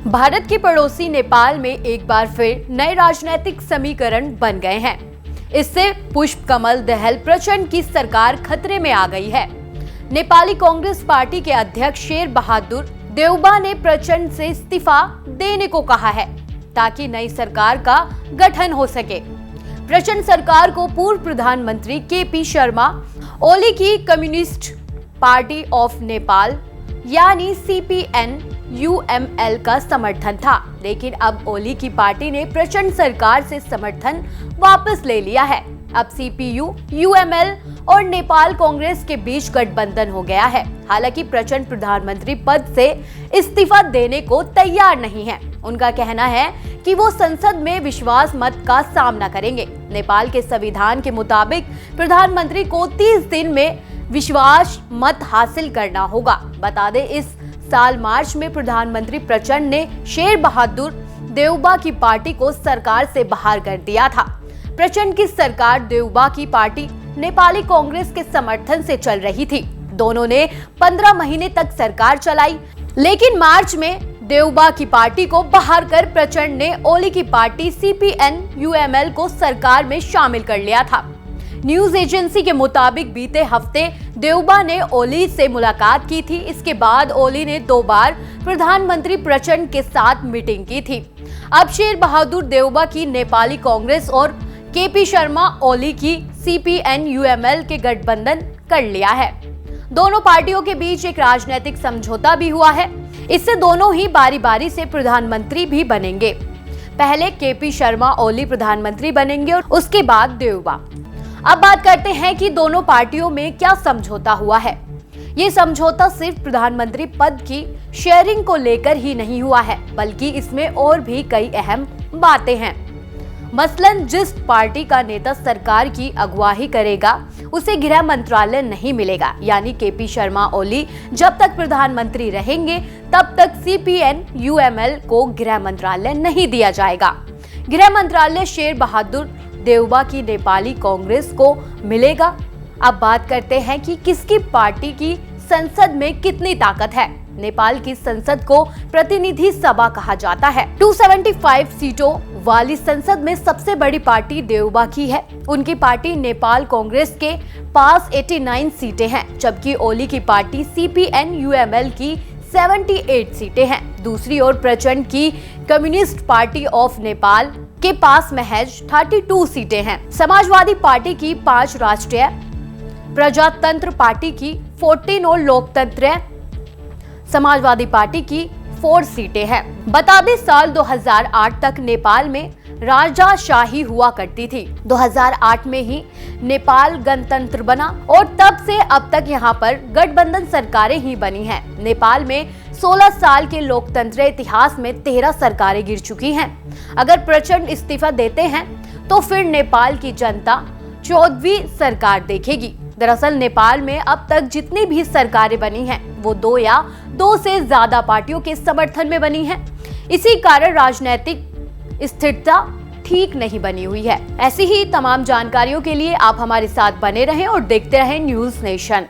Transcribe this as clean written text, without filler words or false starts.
भारत के पड़ोसी नेपाल में एक बार फिर नए राजनीतिक समीकरण बन गए हैं। इससे पुष्प कमल दहल प्रचंड की सरकार खतरे में आ गई है। नेपाली कांग्रेस पार्टी के अध्यक्ष शेर बहादुर देउबा ने प्रचंड से इस्तीफा देने को कहा है ताकि नई सरकार का गठन हो सके। प्रचंड सरकार को पूर्व प्रधानमंत्री केपी शर्मा ओली की कम्युनिस्ट पार्टी ऑफ नेपाल यानी CPN-UML का समर्थन था, लेकिन अब ओली की पार्टी ने प्रचंड सरकार से समर्थन वापस ले लिया है। अब CPU-UML और नेपाल कांग्रेस के बीच गठबंधन हो गया है। हालांकि प्रचंड प्रधानमंत्री पद से इस्तीफा देने को तैयार नहीं है। उनका कहना है कि वो संसद में विश्वास मत का सामना करेंगे। नेपाल के संविधान के मुताबिक प्रधानमंत्री को 30 दिन में विश्वास मत हासिल करना होगा। बता दें, इस साल मार्च में प्रधानमंत्री प्रचंड ने शेर बहादुर देउबा की पार्टी को सरकार से बाहर कर दिया था। प्रचंड की सरकार देउबा की पार्टी नेपाली कांग्रेस के समर्थन से चल रही थी। दोनों ने 15 महीने तक सरकार चलाई, लेकिन मार्च में देउबा की पार्टी को बाहर कर प्रचंड ने ओली की पार्टी CPN-UML को सरकार में शामिल कर लिया था। न्यूज एजेंसी के मुताबिक बीते हफ्ते देउबा ने ओली से मुलाकात की थी। इसके बाद ओली ने 2 बार प्रधानमंत्री प्रचंड के साथ मीटिंग की थी। अब शेर बहादुर देउबा की नेपाली कांग्रेस और केपी शर्मा ओली की CPN-UML के गठबंधन कर लिया है। दोनों पार्टियों के बीच एक राजनीतिक समझौता भी हुआ है। इससे दोनों ही बारी बारी से प्रधानमंत्री भी बनेंगे। पहले केपी शर्मा ओली प्रधानमंत्री बनेंगे और उसके बाद देउबा। अब बात करते हैं कि दोनों पार्टियों में क्या समझौता हुआ है। ये समझौता सिर्फ प्रधानमंत्री पद की शेयरिंग को लेकर ही नहीं हुआ है, बल्कि इसमें और भी कई अहम बातें हैं। मसलन जिस पार्टी का नेता सरकार की अगुवाई करेगा उसे गृह मंत्रालय नहीं मिलेगा, यानी केपी शर्मा ओली जब तक प्रधानमंत्री रहेंगे तब तक CPN-UML को गृह मंत्रालय नहीं दिया जाएगा। गृह मंत्रालय शेर बहादुर देउबा की नेपाली कांग्रेस को मिलेगा। अब बात करते हैं कि किसकी पार्टी की संसद में कितनी ताकत है। नेपाल की संसद को प्रतिनिधि सभा कहा जाता है। 275 सीटों वाली संसद में सबसे बड़ी पार्टी देउबा की है। उनकी पार्टी नेपाल कांग्रेस के पास 89 सीटें हैं, जबकि ओली की पार्टी CPN-UML की 78 सीटें हैं। दूसरी ओर प्रचंड की कम्युनिस्ट पार्टी ऑफ नेपाल के पास महज 32 सीटें हैं। समाजवादी पार्टी की 5, राष्ट्रीय प्रजातंत्र पार्टी की 14 और लोकतंत्र समाजवादी पार्टी की 4 सीटें हैं। बता दें, साल 2008 तक नेपाल में राजाशाही हुआ करती थी। 2008 में ही नेपाल गणतंत्र बना और तब से अब तक यहाँ पर गठबंधन सरकारें ही बनी हैं। नेपाल में 16 साल के लोकतंत्र इतिहास में 13 सरकारें गिर चुकी हैं। अगर प्रचंड इस्तीफा देते हैं तो फिर नेपाल की जनता 14वीं सरकार देखेगी। दरअसल नेपाल में अब तक जितनी भी सरकारें बनी हैं वो 2 या 2 से ज्यादा पार्टियों के समर्थन में बनी हैं। इसी कारण राजनीतिक स्थिरता ठीक नहीं बनी हुई है। ऐसी ही तमाम जानकारियों के लिए आप हमारे साथ बने रहें और देखते रहें न्यूज़ नेशन।